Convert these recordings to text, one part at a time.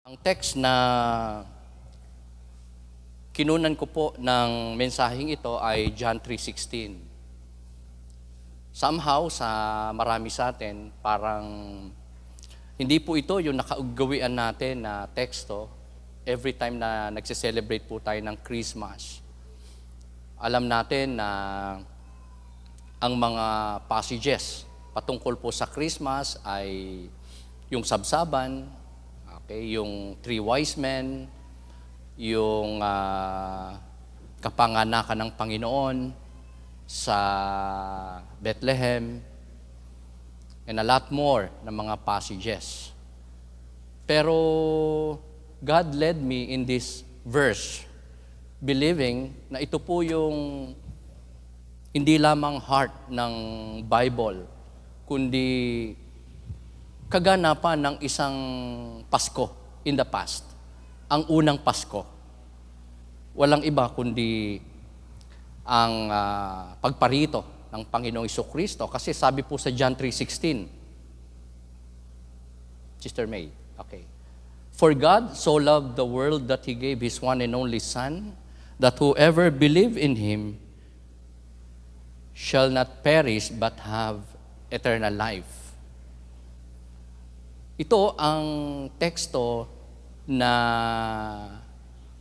Ang text na kinunan ko po ng mensaheng ito ay John 3:16. Somehow, sa marami sa atin, parang hindi po ito yung nakaugawian natin na teksto every time na nagse-celebrate po tayo ng Christmas. Alam natin na ang mga passages patungkol po sa Christmas ay yung sabsaban, okay, yung three wise men, yung kapanganakan ng Panginoon sa Bethlehem, and a lot more na mga passages. Pero God led me in this verse, believing na ito po yung hindi lamang heart ng Bible, kundi kaganapan ng isang Pasko in the past. Ang unang Pasko. Walang iba kundi ang pagparito ng Panginoong Jesucristo. Kasi sabi po sa John 3:16, Sister May, okay. For God so loved the world that He gave His one and only Son, that whoever believe in Him shall not perish but have eternal life. Ito ang teksto na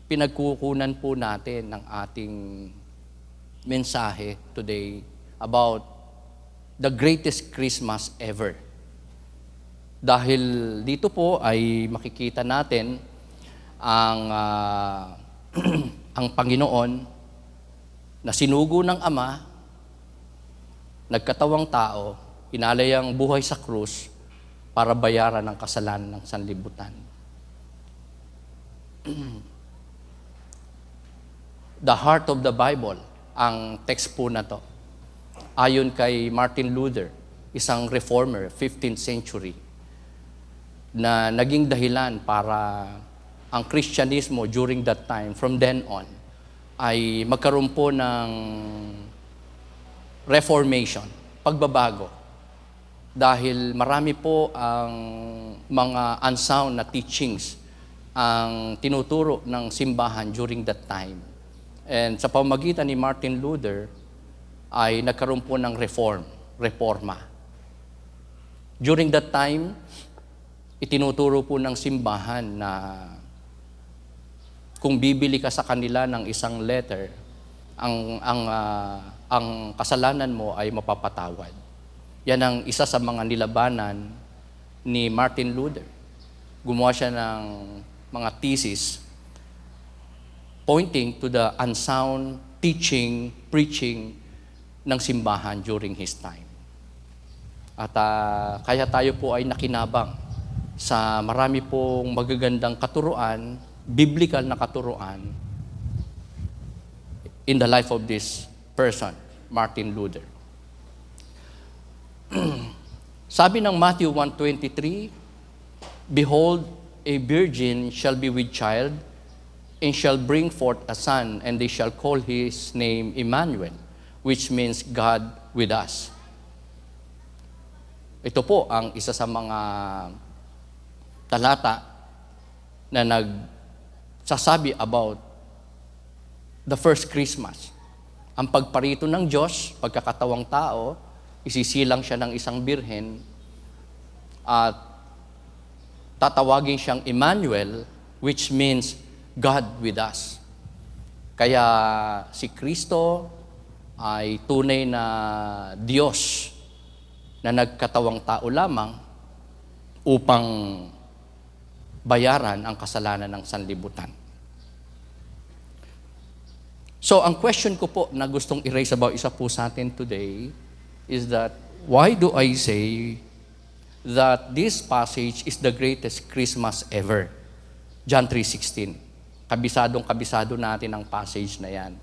pinagkukunan po natin ng ating mensahe today about the greatest Christmas ever. Dahil dito po ay makikita natin ang ang Panginoon na sinugo ng Ama, nagkatawang tao, inalay ang buhay sa krus para bayaran ang kasalanan ng sanlibutan. The heart of the Bible, ang text po na to. Ayon kay Martin Luther, isang reformer, 15th century, na naging dahilan para ang Kristyanismo during that time, from then on, ay magkaroon po ng reformation, pagbabago. Dahil marami po ang mga unsound na teachings ang tinuturo ng simbahan during that time. And sa pamamagitan ni Martin Luther, ay nagkaroon po ng reforma. During that time, itinuturo po ng simbahan na kung bibili ka sa kanila ng isang letter, ang kasalanan mo ay mapapatawad. Yan ang isa sa mga nilabanan ni Martin Luther. Gumawa siya ng mga thesis pointing to the unsound teaching, preaching ng simbahan during his time. At kaya tayo po ay nakinabang sa marami pong magagandang katuruan, biblical na katuruan, in the life of this person, Martin Luther. Sabi ng Matthew 1:23, Behold, a virgin shall be with child, and shall bring forth a son, and they shall call his name Emmanuel, which means God with us. Ito po ang isa sa mga talata na nagsasabi about the first Christmas. Ang pagparito ng Diyos, pagkakatawang tao, isisilang siya ng isang birhen at tatawagin siyang Emmanuel, which means God with us. Kaya si Kristo ay tunay na Diyos na nagkatawang tao lamang upang bayaran ang kasalanan ng sanlibutan. So, ang question ko po na gustong i-raise about isa po sa atin today is that, why do I say that this passage is the greatest Christmas ever? John 3:16. Kabisado natin ang passage na yan.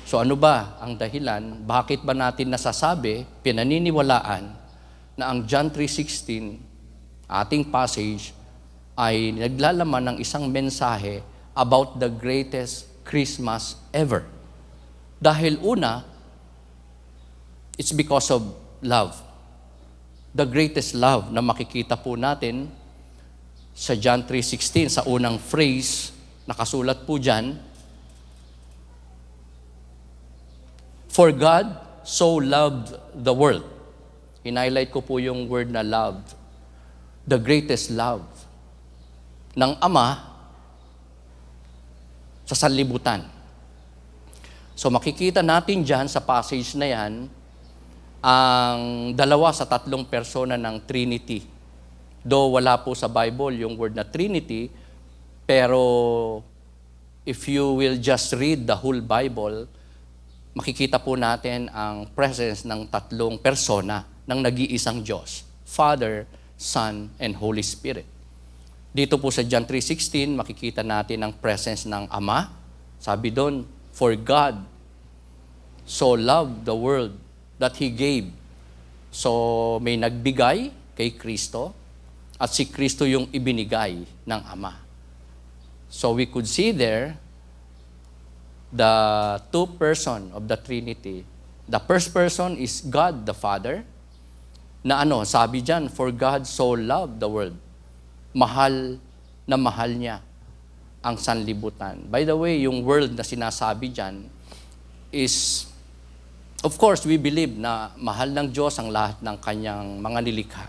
So ano ba ang dahilan? Bakit ba natin nasasabi, pinaniniwalaan, na ang John 3:16, ating passage, ay naglalaman ng isang mensahe about the greatest Christmas ever? Dahil una, it's because of love. The greatest love na makikita po natin Sa John 3:16, sa unang phrase, nakasulat po dyan, For God so loved the world. Hinighlight ko po yung word na loved. The greatest love ng Ama sa sanlibutan. So makikita natin dyan sa passage na yan, ang dalawa sa tatlong persona ng Trinity. Though wala po sa Bible yung word na Trinity, pero if you will just read the whole Bible, makikita po natin ang presence ng tatlong persona ng nag-iisang Diyos, Father, Son, and Holy Spirit. Dito po sa John 3:16, makikita natin ang presence ng Ama. Sabi doon, For God so loved the world that He gave. So may nagbigay kay Kristo at si Kristo yung ibinigay ng Ama. So we could see there the two person of the Trinity. The first person is God the Father, na sabi dyan, For God so loved the world. Mahal na mahal niya ang sanlibutan. By the way, yung world na sinasabi dyan is, of course, we believe na mahal ng Diyos ang lahat ng kanyang mga nilikha.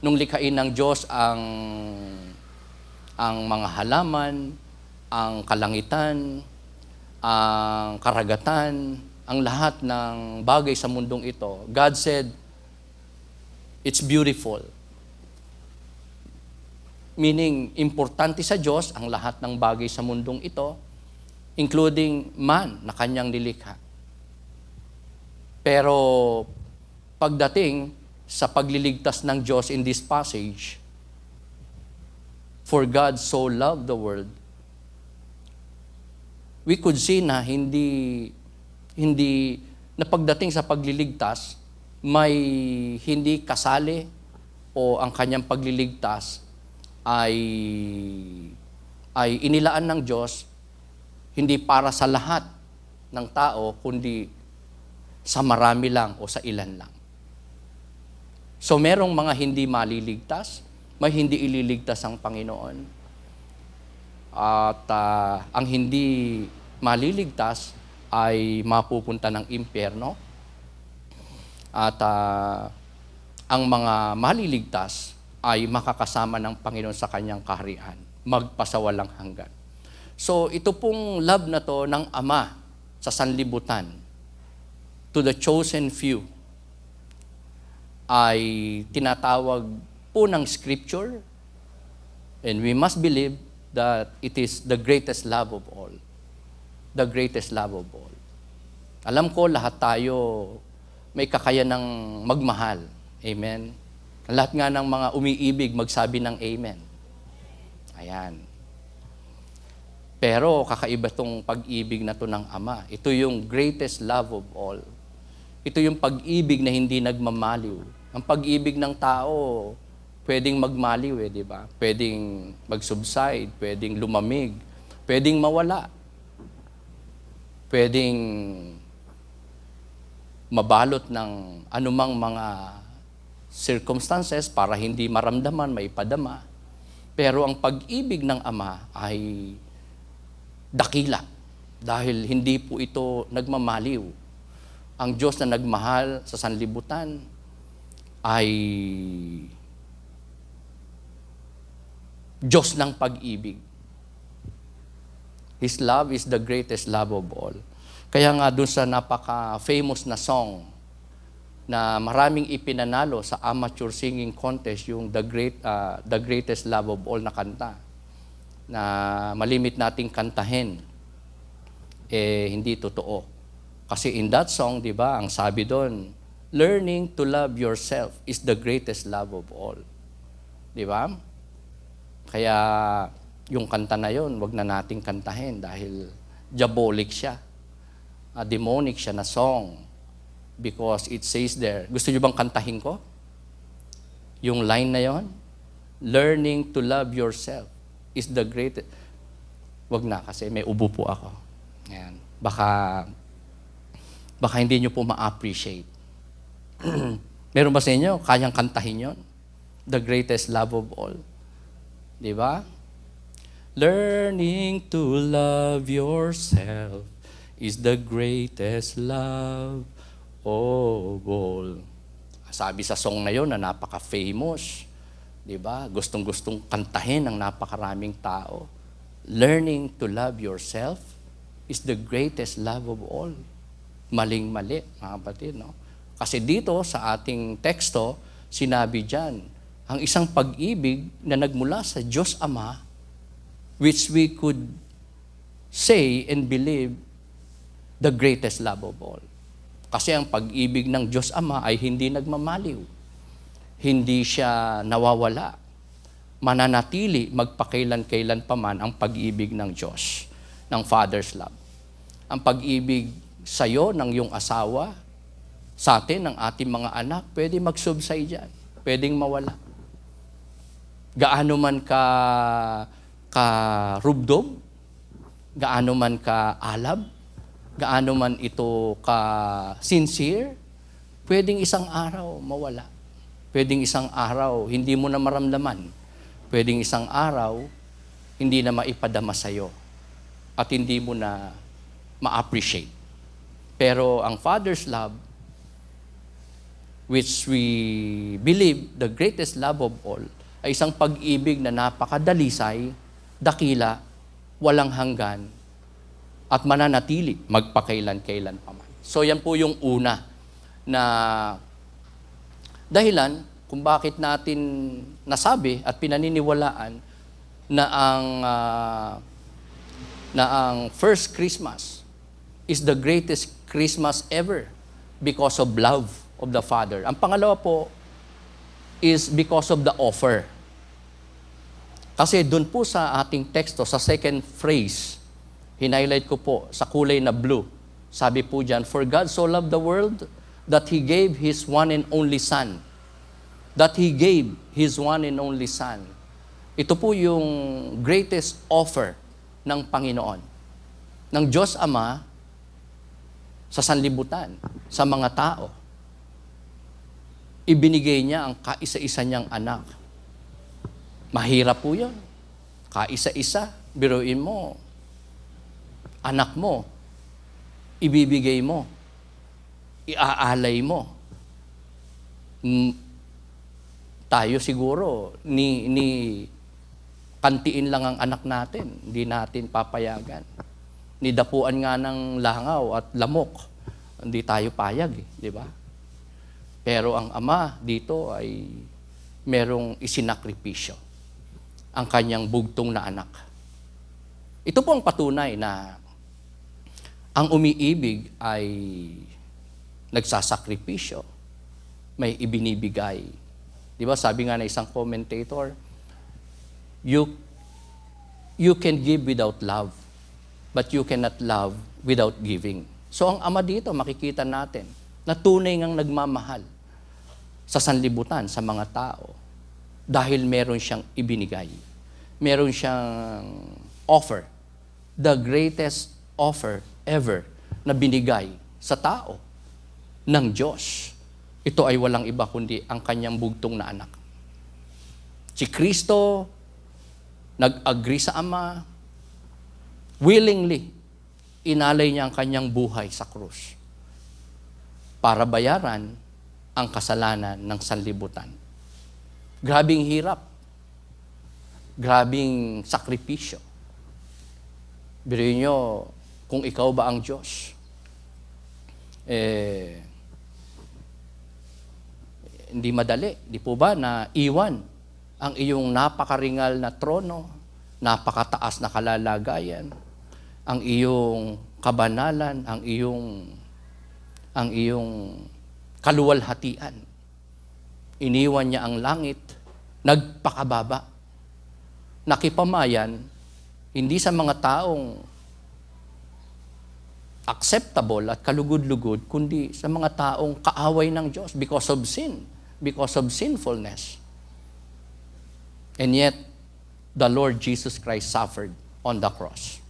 Nung likhain ng Diyos ang mga halaman, ang kalangitan, ang karagatan, ang lahat ng bagay sa mundong ito, God said, it's beautiful. Meaning, importante sa Diyos ang lahat ng bagay sa mundong ito, including man na kanyang nilikha. Pero, pagdating sa pagliligtas ng Diyos in this passage, For God so loved the world, we could see na hindi na pagdating sa pagliligtas, may hindi kasali o ang kanyang pagliligtas ay inilaan ng Diyos hindi para sa lahat ng tao, kundi sa marami lang o sa ilan lang. So merong mga hindi maliligtas, may hindi ililigtas ang Panginoon. At ang hindi maliligtas ay mapupunta ng impyerno. At ang mga maliligtas ay makakasama ng Panginoon sa kanyang kaharian, magpasawalang hanggan. So ito pong love na to ng Ama sa sanlibutan to the chosen few ay tinatawag po ng Scripture, and we must believe that it is the greatest love of all. The greatest love of all. Alam ko lahat tayo may kakayanang magmahal. Amen? Lahat nga ng mga umiibig magsabi ng amen. Ayan. Pero kakaiba tong pag-ibig na to ng Ama. Ito yung greatest love of all. Ito yung pag-ibig na hindi nagmamaliw. Ang pag-ibig ng tao, pwedeng magmaliw di ba? Pwedeng mag-subside, pwedeng lumamig, pwedeng mawala. Pwedeng mabalot ng anumang mga circumstances para hindi maramdaman, maipadama. Pero ang pag-ibig ng Ama ay dakila dahil hindi po ito nagmamaliw. Ang Diyos na nagmahal sa sanlibutan ay Diyos ng pag-ibig. His love is the greatest love of all. Kaya nga dun sa napaka-famous na song na maraming ipinanalo sa amateur singing contest, yung The Greatest Love of All na kanta, na malimit nating kantahin, hindi totoo. Kasi in that song, di ba, ang sabi doon, learning to love yourself is the greatest love of all. Di ba? Kaya yung kanta na yon, wag na nating kantahin dahil diabolic siya. Demonic siya na song. Because it says there, gusto niyo bang kantahin ko? Yung line na yon, learning to love yourself is the greatest. Wag na kasi may ubo po ako. Ayan. Baka hindi niyo po ma-appreciate. Meron ba sa inyo kayang kantahin yon? The greatest love of all. Di ba? Learning to love yourself is the greatest love of all. Sabi sa song na yun na napaka-famous, di ba? Gustong-gustong kantahin ng napakaraming tao. Learning to love yourself is the greatest love of all. Maling-mali, mga kapatid, no? Kasi dito sa ating teksto, sinabi dyan, ang isang pag-ibig na nagmula sa Diyos Ama, which we could say and believe the greatest love of all. Kasi ang pag-ibig ng Diyos Ama ay hindi nagmamaliw. Hindi siya nawawala. Mananatili magpakailan-kailan pa man ang pag-ibig ng Diyos, ng Father's love. Ang pag-ibig sa iyo, ng iyong asawa, sa atin, ng ating mga anak, pwede magsubsay dyan. Pwedeng mawala. Gaano man ka rubdob, gaano man ka alab, gaano man ito ka sincere, pwedeng isang araw mawala. Pwedeng isang araw hindi mo na maramdaman. Pwedeng isang araw hindi na maipadama sa'yo at hindi mo na ma-appreciate. Pero ang Father's love, which we believe the greatest love of all, ay isang pag-ibig na napakadalisay, dakila, walang hanggan, at mananatili magpakailan-kailan pa man. So yan po yung una na dahilan kung bakit natin nasabi at pinaniniwalaan na ang first Christmas is the greatest Christmas ever because of love of the Father. Ang pangalawa po is because of the offer. Kasi doon po sa ating teksto, sa second phrase, hinighlight ko po sa kulay na blue. Sabi po dyan, "For God so loved the world that He gave His one and only Son." That He gave His one and only Son. Ito po yung greatest offer ng Panginoon. Ng Diyos Ama sa sanlibutan, sa mga tao. Ibinigay niya ang kaisa-isa niyang anak. Mahirap po yun. Kaisa-isa, biruin mo, anak mo, ibibigay mo, iaalay mo. Tayo siguro, ni kantiin lang ang anak natin, hindi natin papayagan. Nidapuan nga ng langaw at lamok, hindi tayo payag, di ba? Pero ang Ama dito ay merong isinakripisyo, ang kanyang bugtong na anak. Ito po ang patunay na ang umiibig ay nagsasakripisyo, may ibinibigay. Di ba, sabi nga na isang commentator, you can give without love, but you cannot love without giving. So ang Ama dito, makikita natin, na tunay ngang nagmamahal sa sanlibutan, sa mga tao, dahil meron siyang ibinigay. Meron siyang offer, the greatest offer ever na binigay sa tao ng Diyos. Ito ay walang iba kundi ang kanyang bugtong na anak. Si Kristo nag-agree sa Ama, willingly, inalay niya ang kanyang buhay sa krus para bayaran ang kasalanan ng sanlibutan. Grabing hirap. Grabing sakripisyo. Biruin nyo, kung ikaw ba ang Diyos, hindi madali, di po ba, na iwan ang iyong napakaringal na trono, napakataas na kalalagayan, ang iyong kabanalan, ang iyong kaluwalhatian. Iniwan niya ang langit, nagpakababa, nakipamayan, hindi sa mga taong acceptable at kalugod-lugod, kundi sa mga taong kaaway ng Diyos because of sin, because of sinfulness. And yet, the Lord Jesus Christ suffered on the cross.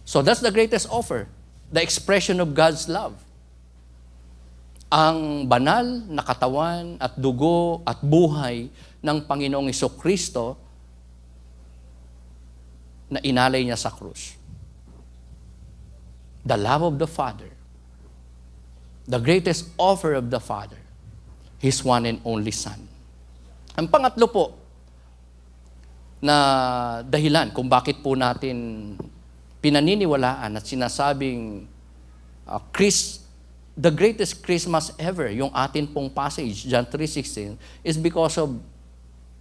So that's the greatest offer, the expression of God's love. ang banal na katawan at dugo at buhay ng Panginoong Jesucristo na inalay niya sa krus. The love of the Father, the greatest offer of the Father, His one and only Son. Ang pangatlo po na dahilan kung bakit po natin pinaniniwalaan at sinasabing the greatest Christmas ever, yung atin pong passage, John 3:16, is because of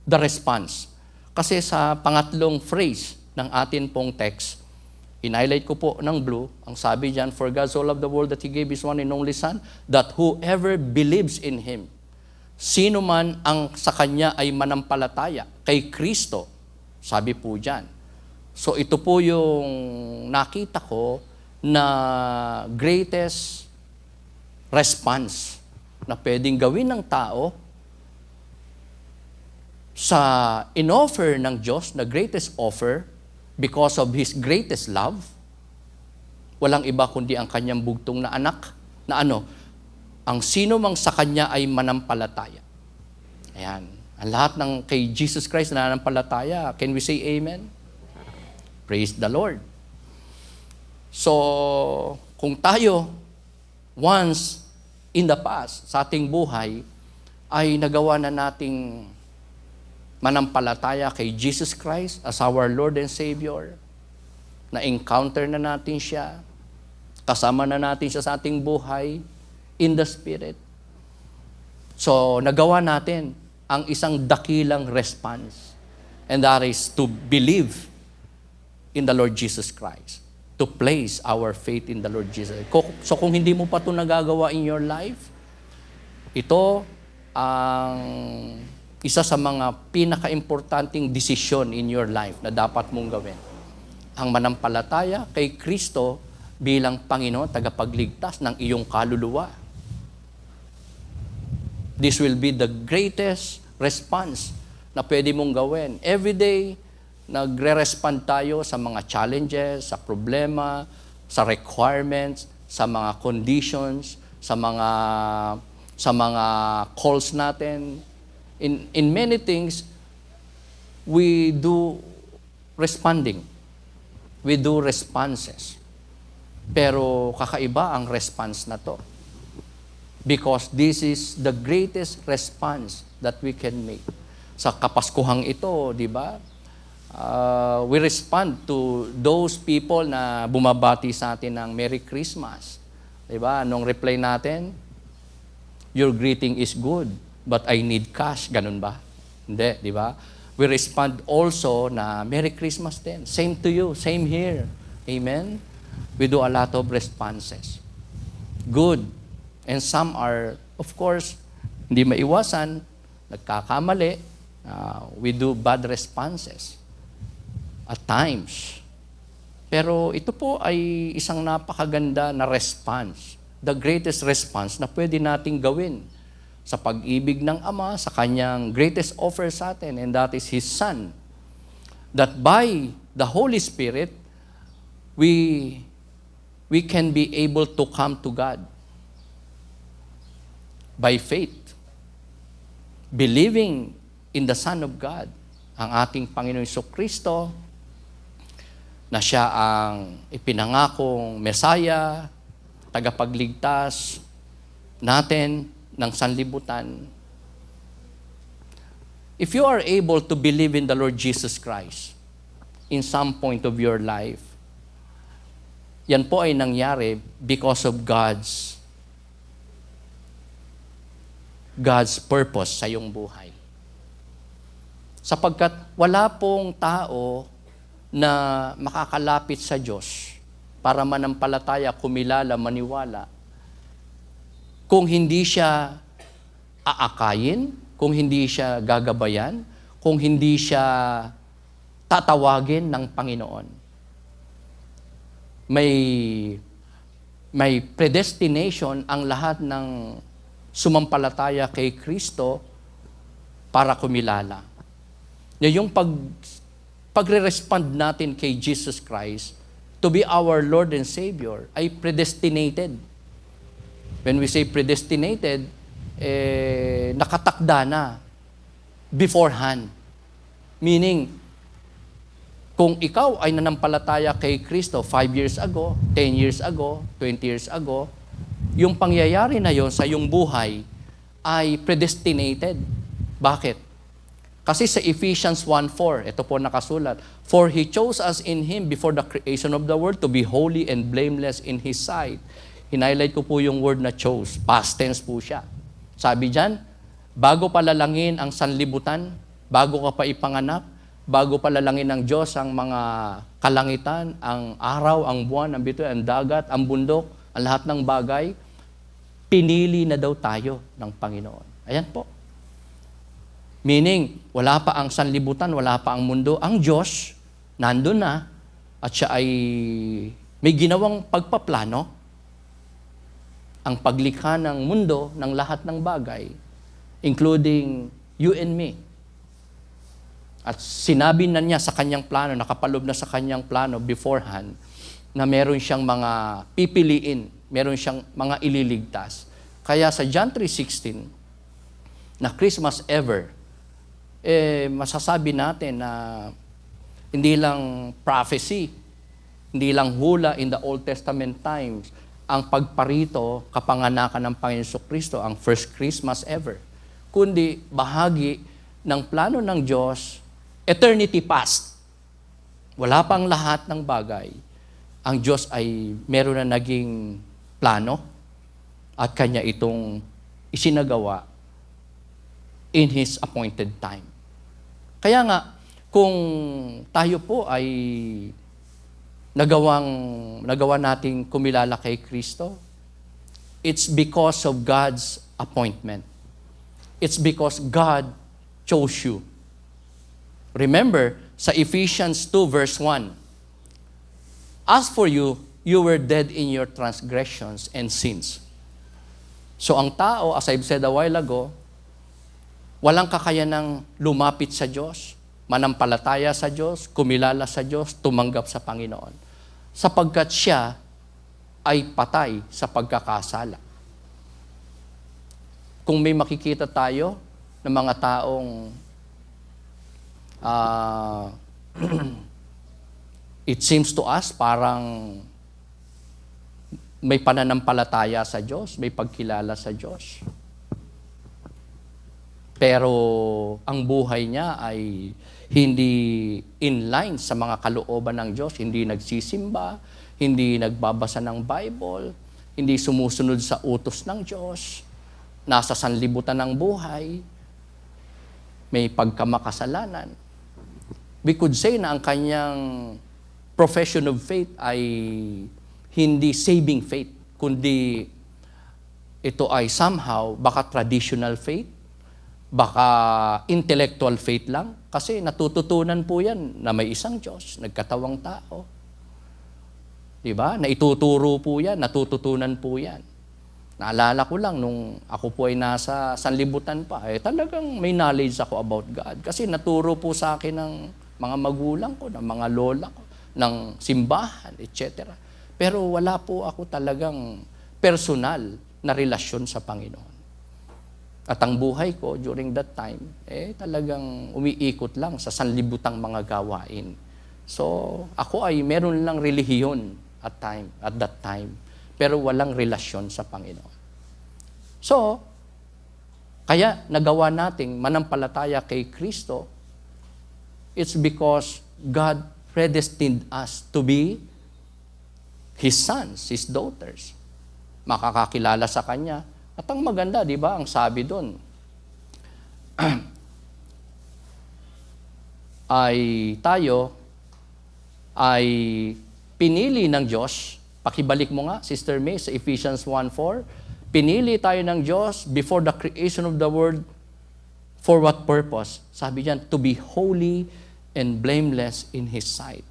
the response. Kasi sa pangatlong phrase ng atin pong text, in-highlight ko po ng blue, ang sabi diyan, "For God so loved the world that He gave His one and only Son, that whoever believes in Him," sino man ang sa Kanya ay manampalataya, kay Kristo, sabi po diyan. So ito po yung nakita ko na greatest response na pwedeng gawin ng tao sa in-offer ng Diyos, na greatest offer, because of His greatest love. Walang iba kundi ang Kanyang bugtong na anak, na ang sino mang sa Kanya ay manampalataya. Ayan. Ang lahat ng kay Jesus Christ na nanampalataya, can we say amen? Praise the Lord. So, kung tayo, once in the past, sa ating buhay, ay nagawa na nating manampalataya kay Jesus Christ as our Lord and Savior, na-encounter na natin siya, kasama na natin siya sa ating buhay, in the Spirit. So, nagawa natin ang isang dakilang response, and that is to believe in the Lord Jesus Christ, to place our faith in the Lord Jesus. So kung hindi mo pa ito nagagawa in your life, ito ang isa sa mga pinaka-importanting desisyon in your life na dapat mong gawin. Ang manampalataya kay Kristo bilang Panginoon, tagapagligtas ng iyong kaluluwa. This will be the greatest response na pwede mong gawin. Every day, nagre-respond tayo sa mga challenges, sa problema, sa requirements, sa mga conditions, sa mga calls natin. In many things, we do responding. We do responses. Pero kakaiba ang response na to. Because this is the greatest response that we can make. Sa Kapaskuhang ito, di ba? We respond to those people na bumabati sa atin ng Merry Christmas. Diba? Anong reply natin? Your greeting is good, but I need cash. Ganun ba? Hindi, di ba? We respond also na Merry Christmas din. Same to you, same here. Amen? We do a lot of responses. Good. And some are, of course, hindi maiwasan, nagkakamali. We do bad responses at times. Pero ito po ay isang napakaganda na response. The greatest response na pwede nating gawin sa pag-ibig ng Ama, sa Kanyang greatest offer sa atin, and that is His Son. That by the Holy Spirit, we can be able to come to God by faith, believing in the Son of God, ang ating Panginoong Jesucristo, na siya ang ipinangakong Mesaya, tagapagligtas natin ng sanlibutan. If you are able to believe in the Lord Jesus Christ in some point of your life, yan po ay nangyari because of God's purpose sa iyong buhay. Sapagkat wala pong tao na makakalapit sa Diyos para manampalataya, kumilala, maniwala, kung hindi siya aakayin, kung hindi siya gagabayan, kung hindi siya tatawagin ng Panginoon. May predestination ang lahat ng sumampalataya kay Kristo para kumilala. Yung pagre-respond natin kay Jesus Christ to be our Lord and Savior ay predestinated. When we say predestinated, nakatakda na beforehand. Meaning, kung ikaw ay nanampalataya kay Kristo 5 years ago, 10 years ago, 20 years ago, yung pangyayari na yon sa iyong buhay ay predestinated. Bakit? Kasi sa Ephesians 1:4, ito po nakasulat, "For He chose us in Him before the creation of the world to be holy and blameless in His sight." Hinighlight ko po yung word na chose. Past tense po siya. Sabi diyan, bago palalangin ang sanlibutan, bago ka pa ipanganak, bago palalangin ng Diyos ang mga kalangitan, ang araw, ang buwan, ang bituin, ang dagat, ang bundok, ang lahat ng bagay, pinili na daw tayo ng Panginoon. Ayan po. Meaning, wala pa ang sanlibutan, wala pa ang mundo. Ang Diyos, nandun na, at siya ay may ginawang pagpaplano, ang paglikha ng mundo, ng lahat ng bagay, including you and me. At sinabi na niya sa kanyang plano, nakapalob na sa kanyang plano beforehand, na meron siyang mga pipiliin, meron siyang mga ililigtas. Kaya sa John 3:16, na Christmas ever, masasabi natin na hindi lang prophecy, hindi lang hula in the Old Testament times, ang pagparito, kapanganakan ng Panginoon Kristo, ang first Christmas ever, kundi bahagi ng plano ng Diyos, eternity past. Wala pang lahat ng bagay. Ang Diyos ay meron na naging plano at Kanya itong isinagawa in His appointed time. Kaya nga, kung tayo po ay nagawa nating kumilala kay Kristo, it's because of God's appointment. It's because God chose you. Remember, sa Ephesians 2 verse 1, "As for you, you were dead in your transgressions and sins." So ang tao, as I've said a while ago, walang kakayanang lumapit sa Diyos, manampalataya sa Diyos, kumilala sa Diyos, tumanggap sa Panginoon. Sapagkat siya ay patay sa pagkakasala. Kung may makikita tayo ng mga taong it seems to us parang may pananampalataya sa Diyos, may pagkilala sa Diyos. Pero ang buhay niya ay hindi in line sa mga kalooban ng Diyos, hindi nagsisimba, hindi nagbabasa ng Bible, hindi sumusunod sa utos ng Diyos, nasa sanlibutan ng buhay, may pagkamakasalanan. We could say na ang kanyang profession of faith ay hindi saving faith, kundi ito ay somehow baka traditional faith, baka intellectual faith lang, kasi natututunan po yan na may isang Diyos, nagkatawang tao. Diba? Naituturo po yan, natututunan po yan. Naalala ko lang, nung ako po ay nasa sanlibutan pa, talagang may knowledge ako about God. Kasi naturo po sa akin ng mga magulang ko, ng mga lola ko, ng simbahan, etc. Pero wala po ako talagang personal na relasyon sa Panginoon. At ang buhay ko during that time, talagang umiikot lang sa sanlibutang mga gawain. So, ako ay meron lang relihiyon at that time, pero walang relasyon sa Panginoon. So, kaya nagawa nating manampalataya kay Kristo, it's because God predestined us to be His sons, His daughters. Makakakilala sa Kanya. At ang maganda, di ba, ang sabi doon, ay tayo ay pinili ng Diyos. Pakibalik mo nga, Sister May, sa Ephesians 1:4. Pinili tayo ng Diyos before the creation of the world. For what purpose? Sabi diyan, to be holy and blameless in His sight.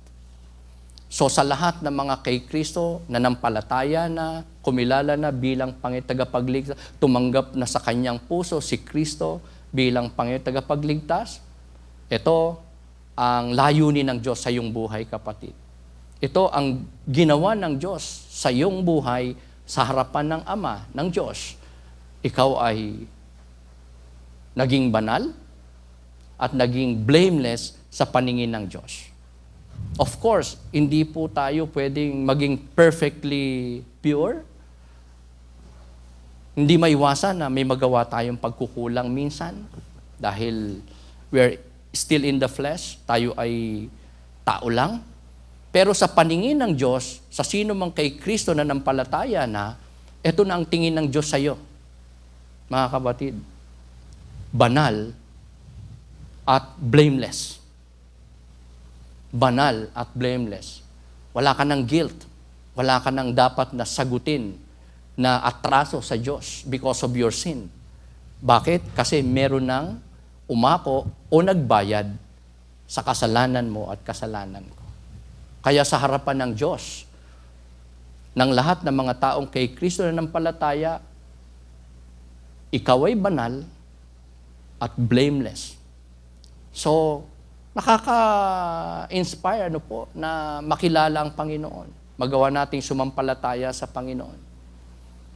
So sa lahat ng mga kay Kristo, nanampalataya na, kumilala na bilang Panginoon tagapagligtas, tumanggap na sa kanyang puso si Kristo bilang Panginoon tagapagligtas, ito ang layunin ng Diyos sa iyong buhay, kapatid. Ito ang ginawa ng Diyos sa iyong buhay, sa harapan ng Ama, ng Diyos, ikaw ay naging banal at naging blameless sa paningin ng Diyos. Of course, hindi po tayo pwedeng maging perfectly pure. Hindi maiwasan na may magawa tayong pagkukulang minsan dahil we're still in the flesh, tayo ay tao lang. Pero sa paningin ng Diyos, sa sino mang kay Kristo na nampalataya na, ito na ang tingin ng Diyos sa iyo. Mga kapatid, banal at blameless. Banal at blameless. Wala ka ng guilt. Wala ka ng dapat na sagutin na atraso sa Diyos because of your sin. Bakit? Kasi meron ng umako o nagbayad sa kasalanan mo at kasalanan ko. Kaya sa harapan ng Diyos, ng lahat ng mga taong kay Kristo na nampalataya, ikaw ay banal at blameless. So, nakaka-inspire po na makilala ang Panginoon. Magawa nating sumampalataya sa Panginoon.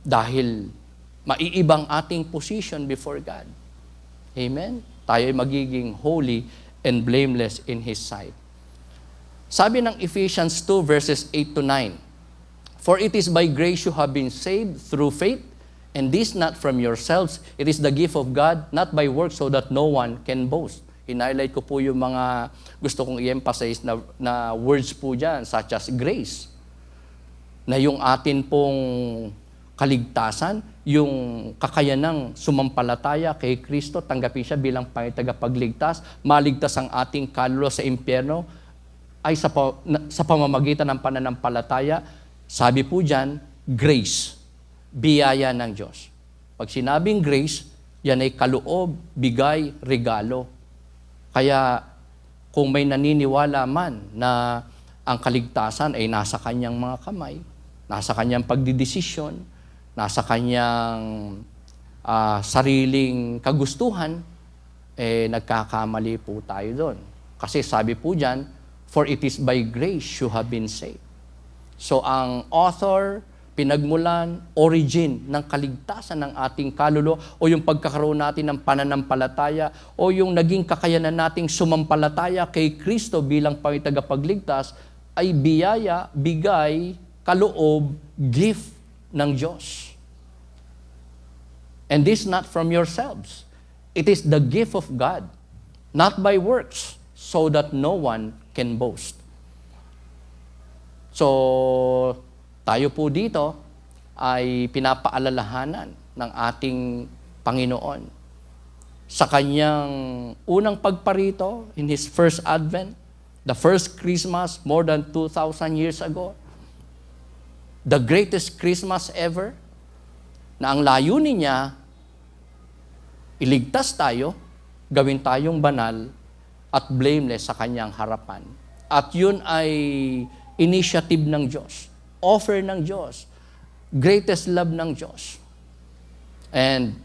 Dahil maiibang ating position before God. Amen? Tayo ay magiging holy and blameless in His sight. Sabi ng Ephesians 2 verses 8 to 9, "For it is by grace you have been saved through faith, and this not from yourselves, it is the gift of God, not by works, so that no one can boast." Hinighlight ko po yung mga gusto kong i-emphasize na words po dyan, such as grace. Na yung atin pong kaligtasan, yung kakayanang sumampalataya kay Kristo, tanggapin siya bilang tagapagligtas, maligtas ang ating kaluluwa sa impyerno, ay sa pamamagitan ng pananampalataya, sabi po dyan, grace, biyaya ng Diyos. Pag sinabing grace, yan ay kaloob, bigay, regalo. Kaya kung may naniniwala man na ang kaligtasan ay nasa kanyang mga kamay, nasa kanyang pagdidesisyon, nasa kanyang sariling kagustuhan, nagkakamali po tayo doon. Kasi sabi po dyan, "For it is by grace you have been saved." So ang author, pinagmulan, origin ng kaligtasan ng ating kaluluwa o yung pagkakaroon natin ng pananampalataya o yung naging kakayanan nating sumampalataya kay Kristo bilang tagapagligtas ay biyaya, bigay, kaloob, gift ng Diyos. And this not from yourselves. It is the gift of God, not by works, so that no one can boast. So, tayo po dito ay pinapaalalahanan ng ating Panginoon sa kanyang unang pagparito in His first advent, the first Christmas more than 2,000 years ago, the greatest Christmas ever, na ang layunin niya, iligtas tayo, gawin tayong banal at blameless sa kanyang harapan. At yun ay initiative ng Diyos, offer ng Diyos, greatest love ng Diyos. And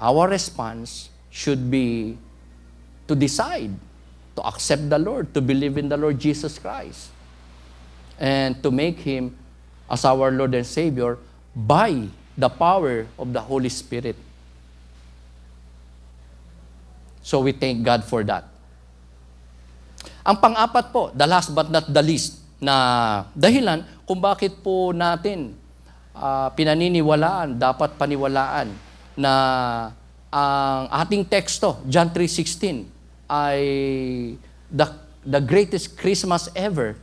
our response should be to decide to accept the Lord, to believe in the Lord Jesus Christ, and to make Him as our Lord and Savior by the power of the Holy Spirit. So we thank God for that. Ang pang-apat po, the last but not the least, na dahilan kung bakit po natin pinaniniwalaan, dapat paniwalaan na ang ating teksto, John 3:16, ay the greatest Christmas ever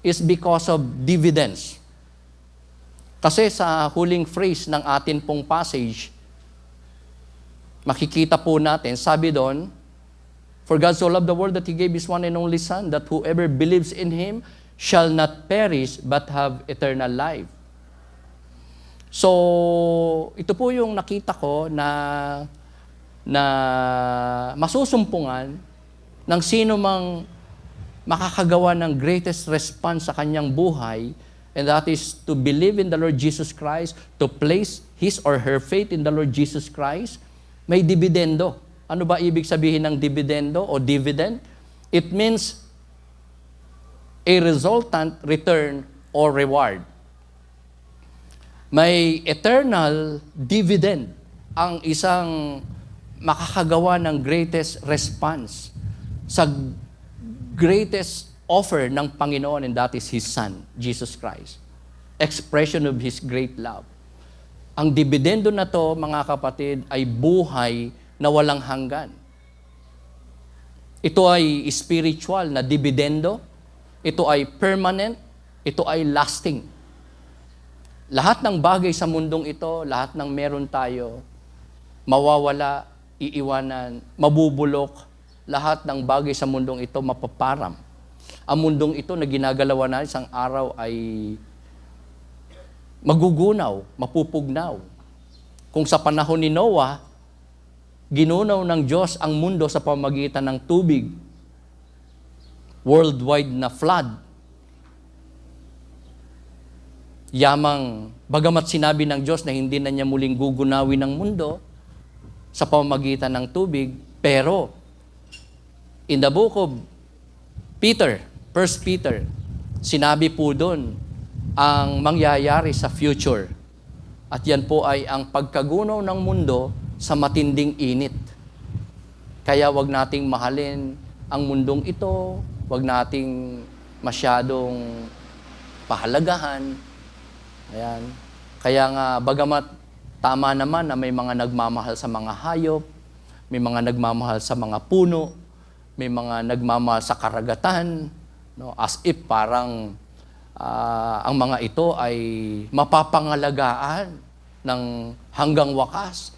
is because of dividends. Kasi sa huling phrase ng atin pong passage, makikita po natin, sabi doon, "For God so loved the world that He gave His one and only Son, that whoever believes in Him shall not perish but have eternal life." So, ito po yung nakita ko na masusumpungan ng sino mang makakagawa ng greatest response sa kanyang buhay, and that is to believe in the Lord Jesus Christ, to place his or her faith in the Lord Jesus Christ. May dividendo. Ano ba ibig sabihin ng dividendo o dividend? It means a resultant return or reward. May eternal dividend ang isang makakagawa ng greatest response sa greatest offer ng Panginoon, and that is His Son, Jesus Christ. Expression of His great love. Ang dividendo na to, mga kapatid, ay buhay na walang hanggan. Ito ay spiritual na dividendo, ito ay permanent, ito ay lasting. Lahat ng bagay sa mundong ito, lahat ng meron tayo, mawawala, iiwanan, mabubulok, lahat ng bagay sa mundong ito mapaparam. Ang mundong ito na ginagalawan na isang araw ay magugunaw, mapupugnaw. Kung sa panahon ni Noah, ginunaw ng Diyos ang mundo sa pamamagitan ng tubig, worldwide na flood. Yamang, bagamat sinabi ng Diyos na hindi na niya muling gugunawin ang mundo sa pamamagitan ng tubig, pero in the book of Peter, 1 Peter, sinabi po doon ang mangyayari sa future. At yan po ay ang pagkagunaw ng mundo sa matinding init. Kaya wag nating mahalin ang mundong ito, wag nating masyadong pahalagahan. Ayan. Kaya nga, bagamat tama naman na may mga nagmamahal sa mga hayop, may mga nagmamahal sa mga puno, may mga nagmamahal sa karagatan, no? As if parang ang mga ito ay mapapangalagaan ng hanggang wakas.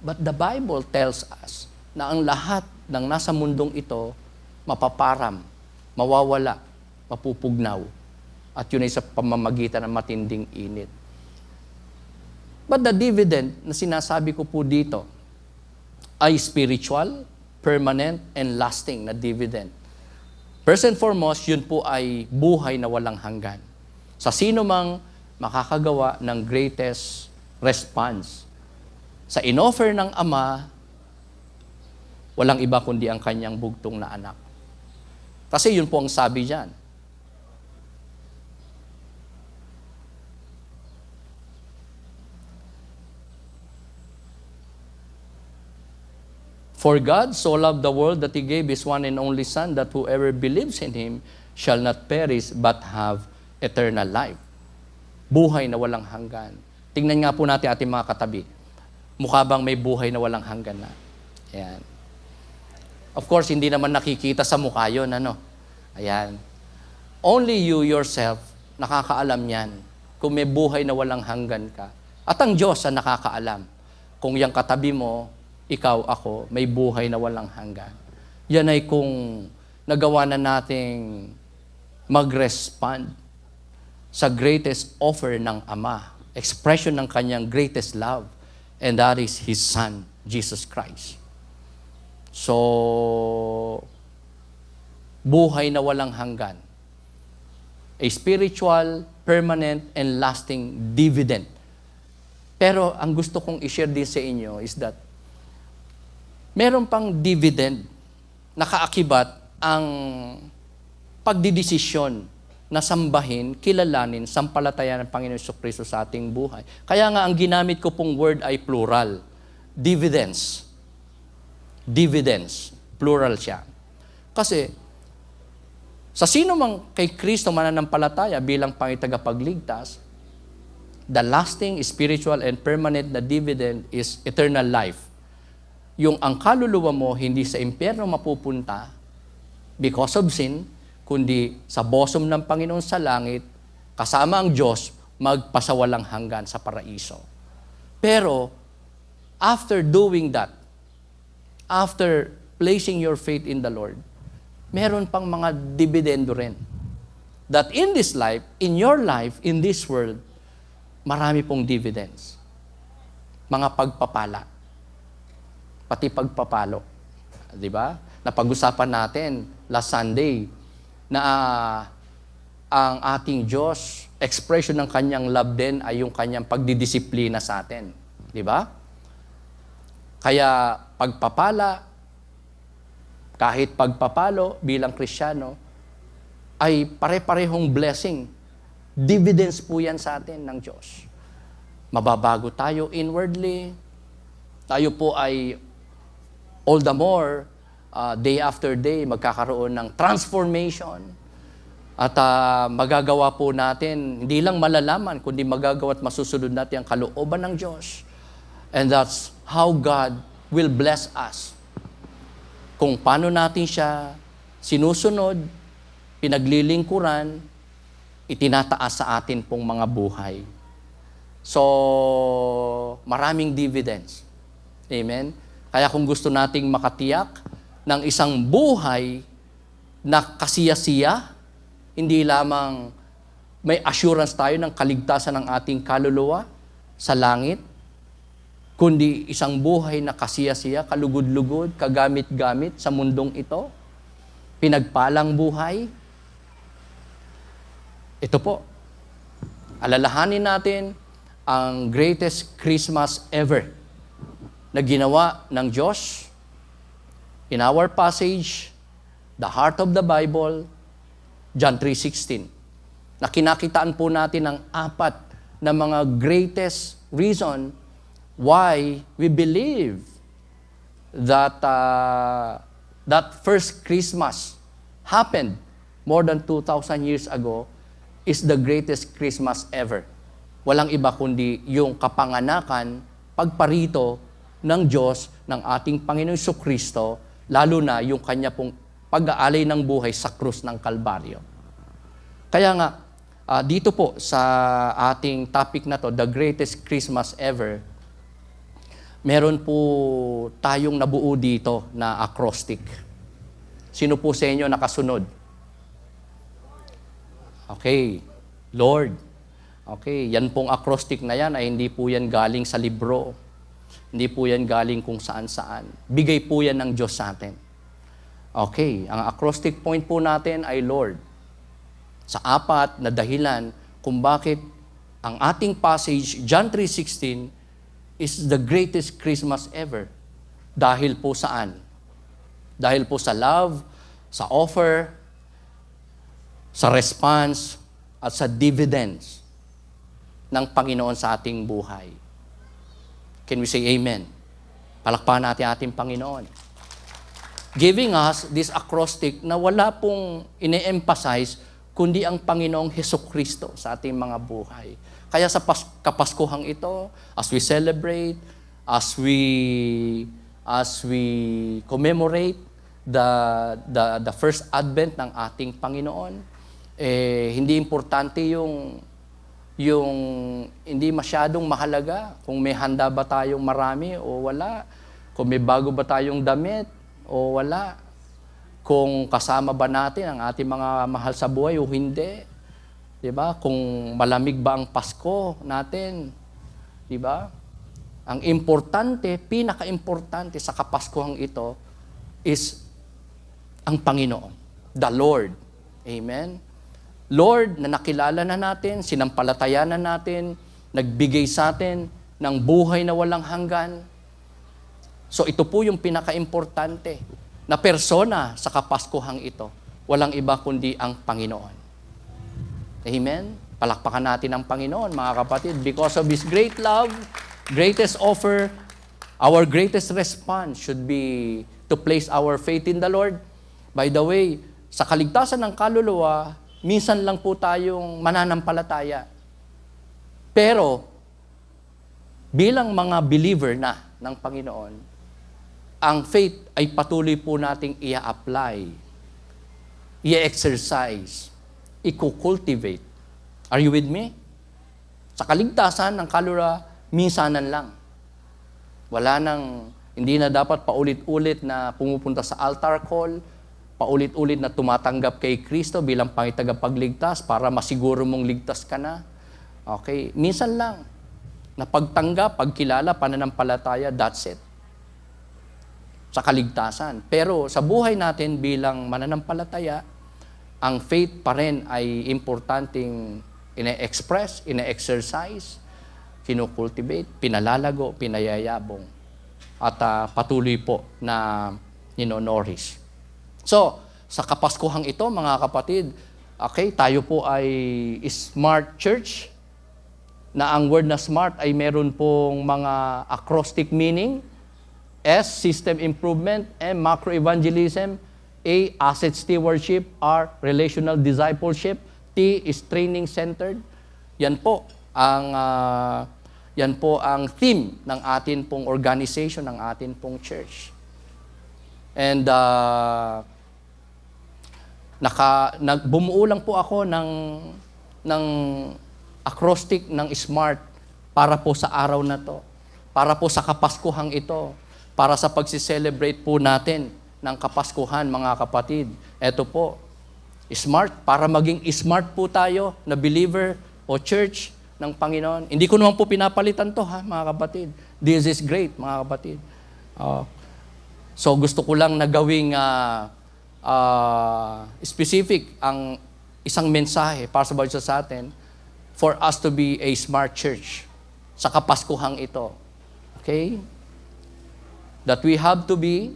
But the Bible tells us na ang lahat ng nasa mundong ito mapaparam, mawawala, mapupugnaw. At yun ay sa pamamagitan ng matinding init. But the dividend na sinasabi ko po dito ay spiritual, permanent, and lasting na dividend. First and foremost, yun po ay buhay na walang hanggan. Sa sino mang makakagawa ng greatest response. Sa inoffer ng Ama, walang iba kundi ang kanyang bugtong na anak. Kasi yun po ang sabi diyan. For God so loved the world that He gave His one and only Son, that whoever believes in Him shall not perish but have eternal life. Buhay na walang hanggan. Tingnan nga po natin ating mga katabi. Mukha bang may buhay na walang hanggan na? Ayan. Of course, hindi naman nakikita sa mukha yun, ano? Ayan. Only you yourself nakakaalam yan kung may buhay na walang hanggan ka. At ang Diyos ang nakakaalam kung yung katabi mo, ikaw, ako, may buhay na walang hanggan. Yan ay kung nagawa na nating mag-respond sa greatest offer ng Ama, expression ng kanyang greatest love, and that is His Son, Jesus Christ. So, buhay na walang hanggan. A spiritual, permanent, and lasting dividend. Pero ang gusto kong i-share din sa inyo is that meron pang dividend na kaakibat ang pagdidesisyon na sambahin, kilalanin, sampalatayan ng Panginoon Jesucristo sa ating buhay. Kaya nga ang ginamit ko pong word ay plural. Dividends. Dividends. Plural siya. Kasi sa sino mang kay Kristo mananampalataya bilang pangitagapagligtas, the lasting, spiritual, and permanent na dividend is eternal life. Yung ang kaluluwa mo hindi sa impyerno mapupunta because of sin, kundi sa bosom ng Panginoon sa langit, kasama ang Diyos, magpasawalang hanggan sa paraiso. Pero, after doing that, after placing your faith in the Lord, meron pang mga dividendo rin. That in this life, in your life, in this world, marami pong dividends. Mga pagpapala. Pati pagpapalo. Di ba? Napag-usapan natin last Sunday na ang ating Diyos, expression ng kanyang love din ay yung kanyang pagdidisiplina sa atin. Di ba? Kaya pagpapala, kahit pagpapalo bilang Kristiyano, ay pare-parehong blessing. Dividends po yan sa atin ng Diyos. mababago tayo inwardly. Tayo po ay all the more, day after day, magkakaroon ng transformation. At magagawa po natin, hindi lang malalaman, kundi magagawa at masusunod natin ang kalooban ng Diyos. And that's how God will bless us. Kung paano natin siya sinusunod, pinaglilingkuran, itinataas sa atin pong mga buhay. So, maraming dividends. Amen? Kaya kung gusto nating makatiyak ng isang buhay na kasiyasiya, hindi lamang may assurance tayo ng kaligtasan ng ating kaluluwa sa langit, kundi isang buhay na kasiyasiya, kalugod-lugod, kagamit-gamit sa mundong ito, pinagpalang buhay. Ito po, alalahanin natin ang greatest Christmas ever na ginawa ng Diyos. In our passage, the heart of the Bible, John 3:16, na kinakitaan po natin ang apat na mga greatest reason why we believe that that first Christmas happened more than 2,000 years ago is the greatest Christmas ever. Walang iba kundi yung kapanganakan, pagparito ng Diyos, ng ating Panginoon Jesucristo, lalo na yung kanya pong pag-aalay ng buhay sa krus ng Kalbaryo. Kaya nga, dito po sa ating topic na to, the greatest Christmas ever, meron po tayong nabuo dito na acrostic. Sino po sa inyo nakasunod? Okay, Lord. Okay, yan pong acrostic na yan ay hindi po yan galing sa libro. Hindi po yan galing kung saan-saan. Bigay po yan ng Diyos sa atin. Okay, ang acrostic point po natin ay Lord. Sa apat na dahilan kung bakit ang ating passage, John 3:16, is the greatest Christmas ever. Dahil po saan? Dahil po sa love, sa offer, sa response, at sa dividends ng Panginoon sa ating buhay. Can we say amen? Palakpakan natin ating Panginoon. Giving us this acrostic na wala pong ine-emphasize kundi ang Panginoong Hesukristo sa ating mga buhay. Kaya sa Kapaskuhang ito, as we celebrate, as we commemorate the first advent ng ating Panginoon, hindi importante yung hindi masyadong mahalaga kung may handa ba tayong marami o wala, kung may bago ba tayong damit o wala, kung kasama ba natin ang ating mga mahal sa buhay o hindi, 'di ba? Kung malamig ba ang Pasko natin, 'di ba? Ang importante, pinaka-importante sa Kapaskuhang ito is ang Panginoon, the Lord. Amen. Lord, na nakilala na natin, sinampalatayanan natin, nagbigay sa atin ng buhay na walang hanggan. So ito po yung pinaka-importante na persona sa Kapaskuhang ito. Walang iba kundi ang Panginoon. Amen? Palakpakan natin ang Panginoon, mga kapatid. Because of His great love, greatest offer, our greatest response should be to place our faith in the Lord. By the way, sa kaligtasan ng kaluluwa, minsan lang po tayong mananampalataya. Pero, bilang mga believer na ng Panginoon, ang faith ay patuloy po nating i-apply, i-exercise, i-cultivate. Are you with me? Sa kaligtasan ng kaluluwa, minsanan lang. Hindi na dapat paulit-ulit na pumupunta sa altar call, paulit-ulit na tumatanggap kay Kristo bilang pangitagapagligtas para masiguro mong ligtas ka na. Okay? Minsan lang. Na pagtanggap, pagkilala, pananampalataya, that's it. Sa kaligtasan. Pero sa buhay natin bilang mananampalataya, ang faith pa rin ay importanteng ine-express, ine-exercise, kinukultivate, pinalalago, pinayayabong, at patuloy po na ninonourish. So, sa Kapaskuhang ito, mga kapatid, okay, tayo po ay smart church. na ang word na smart ay meron pong mga acrostic meaning. S, system improvement. M, macro evangelism. A, asset stewardship. R, relational discipleship. T is training centered. Yan po ang theme ng atin pong organization, ng atin pong church. And bumuo lang po ako ng acrostic ng SMART para po sa araw na to, para po sa Kapaskuhang ito, para sa pagsi-celebrate po natin ng Kapaskuhan, mga kapatid. Ito po, SMART, para maging smart po tayo na believer o church ng Panginoon. Hindi ko naman po pinapalitan to, ha, mga kapatid. This is great, mga kapatid. So gusto ko lang na gawing specific ang isang mensahe para sa atin for us to be a smart church sa Kapaskuhang ito. Okay? That we have to be,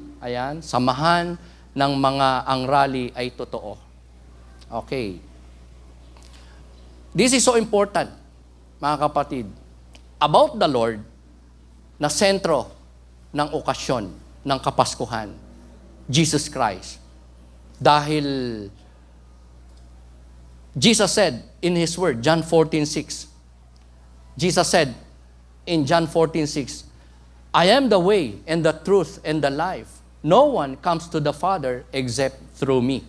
samahan ng mga ang rally ay totoo. Okay. This is so important, mga kapatid, about the Lord na sentro ng okasyon ng Kapaskuhan, Jesus Christ. Dahil Jesus said in His Word, John 14:6, Jesus said in John 14:6, I am the way and the truth and the life. No one comes to the Father except through me.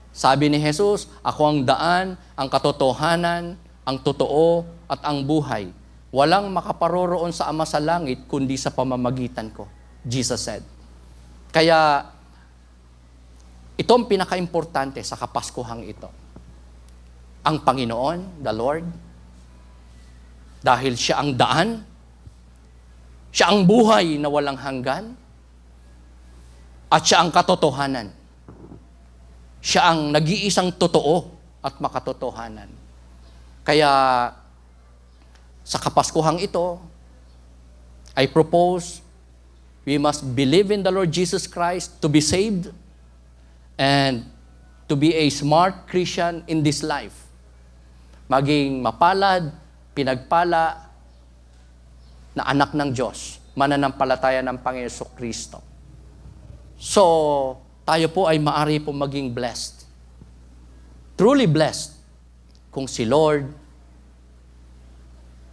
Sabi ni Jesus, ako ang daan, ang katotohanan, ang totoo, at ang buhay. Walang makaparoroon sa Ama sa langit kundi sa pamamagitan ko. Jesus said. Kaya, ito ang pinaka-importante sa Kapaskuhang ito. Ang Panginoon, the Lord, dahil Siya ang daan, Siya ang buhay na walang hanggan, at Siya ang katotohanan. Siya ang nag-iisang totoo at makatotohanan. Kaya, sa Kapaskuhang ito, I propose we must believe in the Lord Jesus Christ to be saved and to be a smart Christian in this life. Maging mapalad, pinagpala na anak ng Diyos, mananampalataya ng Panginoon Jesucristo. So, tayo po ay maari po maging blessed. Truly blessed kung si Lord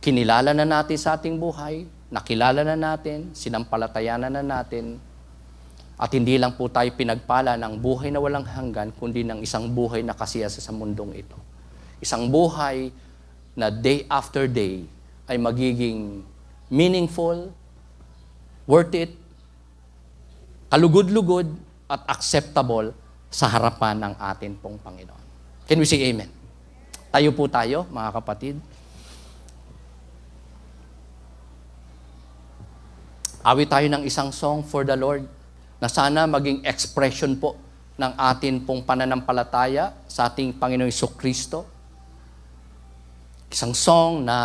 kinilala na natin sa ating buhay, nakilala na natin, sinampalatayanan na natin, at hindi lang po tayo pinagpala ng buhay na walang hanggan, kundi ng isang buhay na kasiyasa sa mundong ito. Isang buhay na day after day ay magiging meaningful, worth it, kalugod-lugod, at acceptable sa harapan ng atin pong Panginoon. Can we say amen? Tayo po tayo, mga kapatid. Awit tayo ng isang song for the Lord na sana maging expression po ng atin pong pananampalataya sa ating Panginoong Jesucristo. Isang song na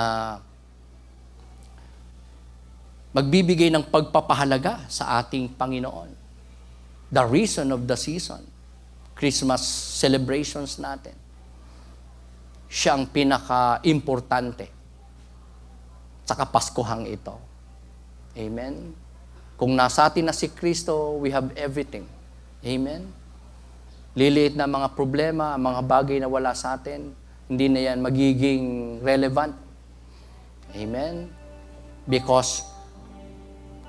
magbibigay ng pagpapahalaga sa ating Panginoon. The reason of the season, Christmas celebrations natin. Siya ang pinaka-importante sa Kapaskuhang ito. Amen? Kung nasa atin na si Kristo, we have everything. Amen? Liliit na mga problema, mga bagay na wala sa atin, hindi na yan magiging relevant. Amen? Because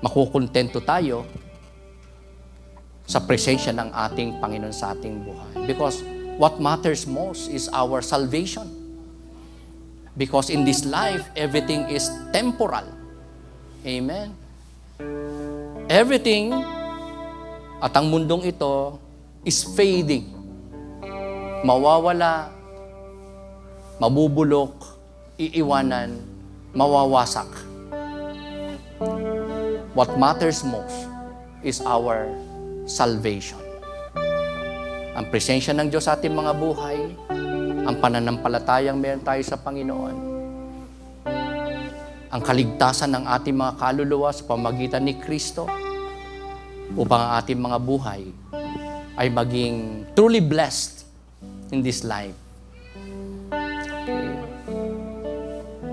makukontento tayo sa presensya ng ating Panginoon sa ating buhay. Because what matters most is our salvation. Because in this life, everything is temporal. Amen? Everything at ang mundong ito is fading. Mawawala, mabubulok, iiwanan, mawawasak. What matters most is our salvation. Ang presensya ng Diyos sa ating mga buhay, ang pananampalatayang meron tayo sa Panginoon, ang kaligtasan ng ating mga kaluluwa sa pamagitan ni Kristo upang ang ating mga buhay ay maging truly blessed in this life.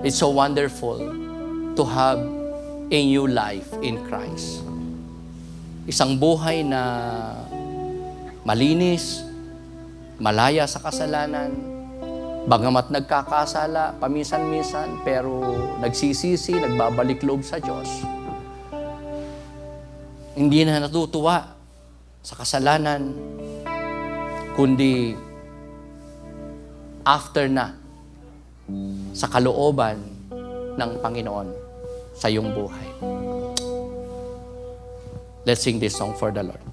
Okay. It's so wonderful to have a new life in Christ. Isang buhay na malinis, malaya sa kasalanan, bagamat nagkakasala paminsan-minsan, pero nagsisisi, nagbabalik loob sa Diyos. Hindi na natutuwa sa kasalanan, kundi after na sa kalooban ng Panginoon sa iyong buhay. Let's sing this song for the Lord.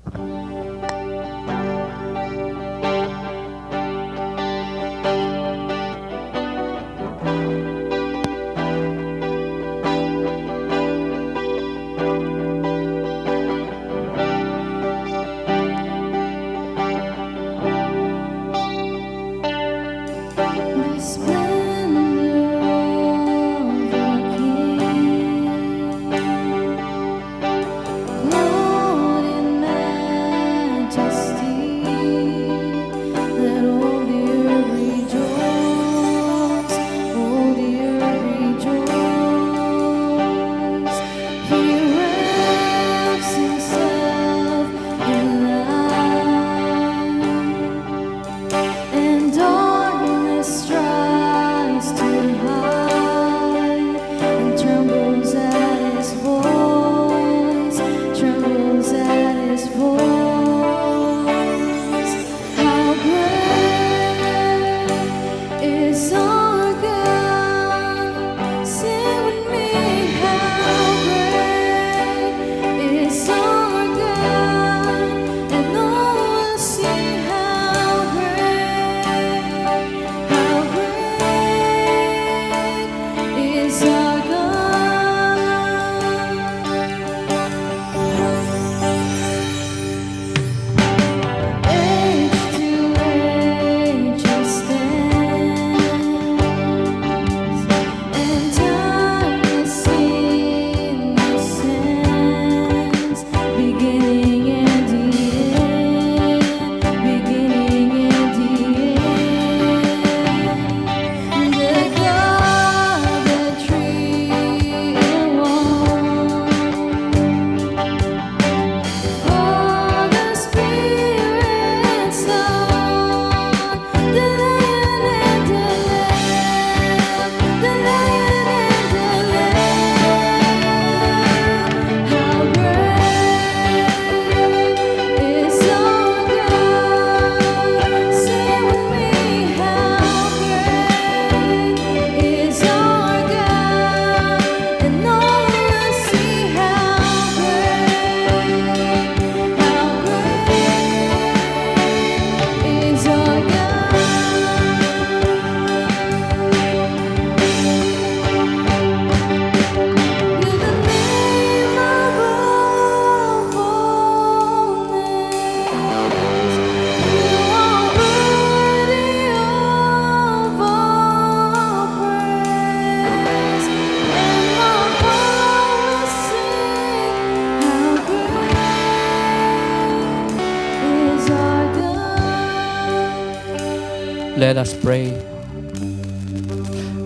Let us pray.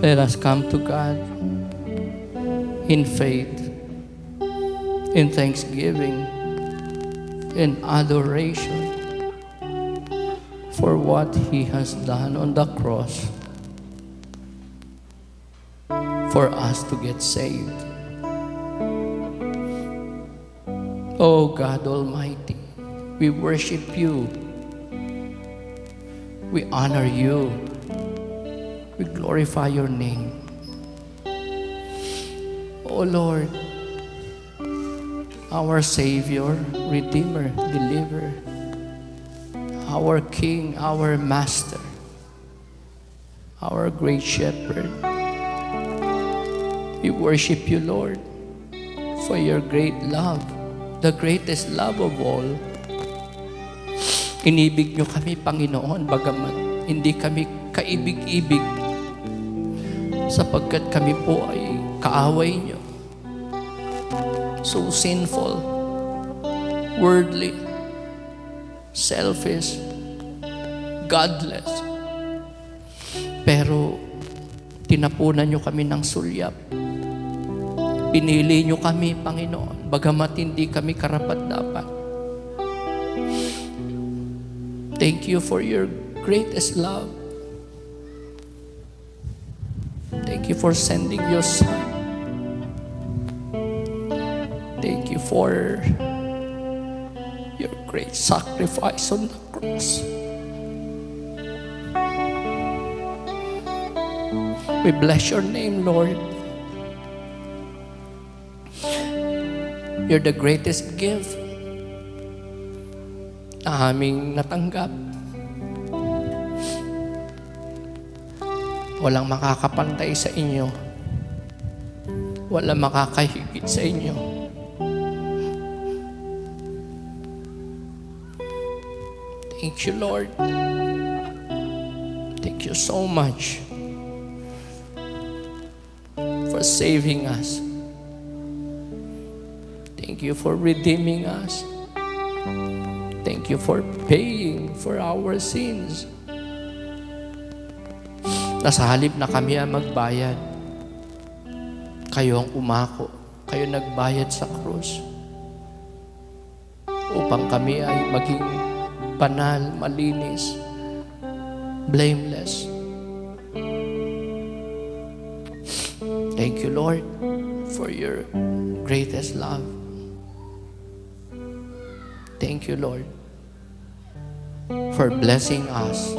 Let us come to God in faith, in thanksgiving, in adoration for what He has done on the cross for us to get saved. Oh God Almighty, we worship You. We honor You. We glorify Your name. Oh Lord, our Savior, Redeemer, Deliverer, our King, our Master, our great Shepherd. We worship You, Lord, for Your great love, the greatest love of all. Inibig Niyo kami, Panginoon, bagamat hindi kami kaibig-ibig, sapagkat kami po ay kaaway Niyo. So sinful, worldly, selfish, godless. Pero Tinapunan niyo kami ng sulyap. Pinili niyo kami, Panginoon, bagamat hindi kami karapat-dapat. Thank you for your greatest love. Thank you for sending your Son. Thank you for your great sacrifice on the cross. We bless your name, Lord. You're the greatest gift na aming natanggap. Walang makakapantay sa inyo. Walang makakahigit sa inyo. Thank you, Lord. Thank you so much for saving us. Thank you for redeeming us. Thank you for paying for our sins. Nasa halip na kami ang magbayad, kayo ang umako, kayo nagbayad sa krus upang kami ay maging banal, malinis, blameless. Thank you, Lord, for your greatest love. Thank you, Lord, for blessing us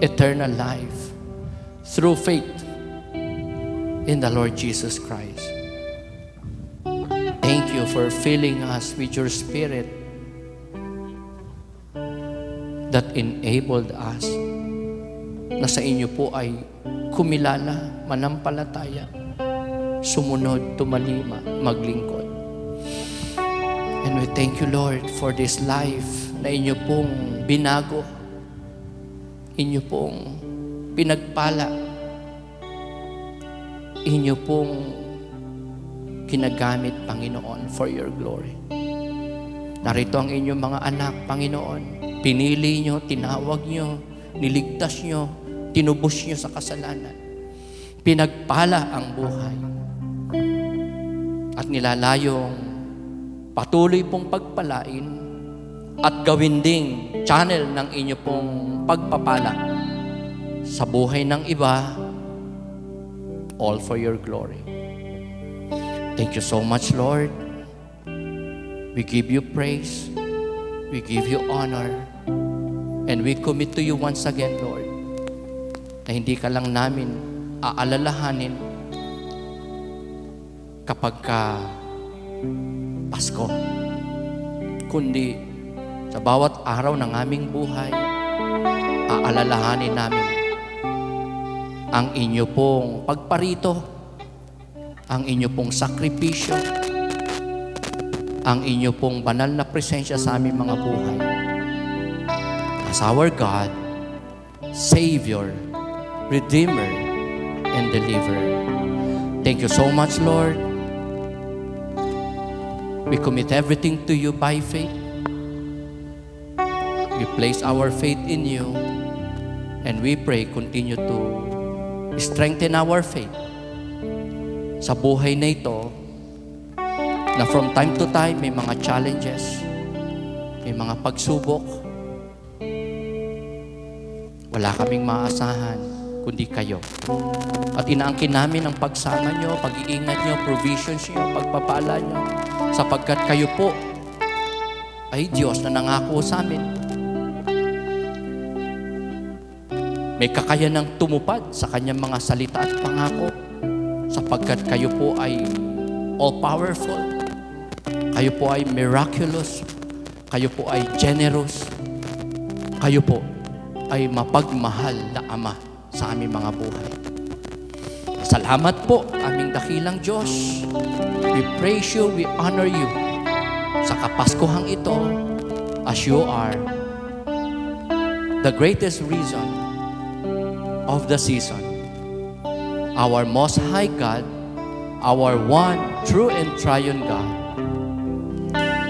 eternal life through faith in the Lord Jesus Christ. Thank you for filling us with your Spirit that enabled us na sa inyo po ay kumilala, manampalataya, sumunod, tumalima, maglingkod. And we thank you, Lord, for this life na inyo pong binago, inyo pong pinagpala, inyo pong ginagamit, Panginoon, for your glory. Narito ang inyong mga anak, Panginoon. Pinili nyo, tinawag nyo, niligtas nyo, tinubos nyo sa kasalanan. Pinagpala ang buhay. At nilalayong patuloy pong pagpalain at gawin ding channel ng inyo pong pagpapala sa buhay ng iba, all for your glory. Thank you so much, Lord. We give you praise. We give you honor. And we commit to you once again, Lord, na hindi ka lang namin aalalahanin kapag ka Pasko, kundi sa bawat araw ng aming buhay, aalalahanin namin ang inyo pong pagparito, ang inyo pong sakripisyo, ang inyo pong banal na presensya sa aming mga buhay. As our God, Savior, Redeemer, and Deliverer. Thank you so much, Lord. We commit everything to you by faith. We place our faith in you, and we pray continue to strengthen our faith sa buhay na ito, na from time to time may mga challenges, may mga pagsubok. Wala kaming maasahan kundi kayo. At inaangkin namin ang pagsama nyo, pag-iingat nyo, provisions nyo, pagpapala nyo, sapagkat kayo po ay Diyos na nangako sa amin. May kakayanang tumupad sa kanyang mga salita at pangako, sapagkat kayo po ay all-powerful, kayo po ay miraculous, kayo po ay generous, kayo po ay mapagmahal na Ama sa aming mga buhay. Salamat po, aming dakilang Diyos. We praise you, we honor you sa Kapaskuhang ito, as you are the greatest reason of the season. Our most high God, our one true and triune God.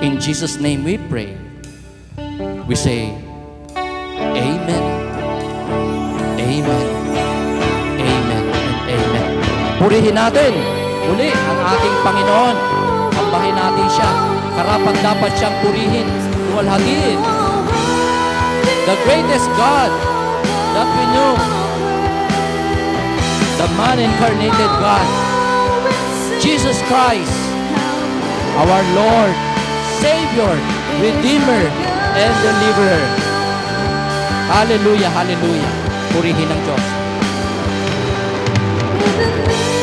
In Jesus' name we pray. We say, Amen, Amen, Amen. Purihin natin muli ang ating Panginoon. Sambahin natin siya. Karapat dapat siyang purihin, luwalhatiin. The greatest God that we know, the man-incarnated God, Jesus Christ, our Lord, Savior, Redeemer, and Deliverer. Hallelujah, hallelujah. Purihin ang Diyos. In the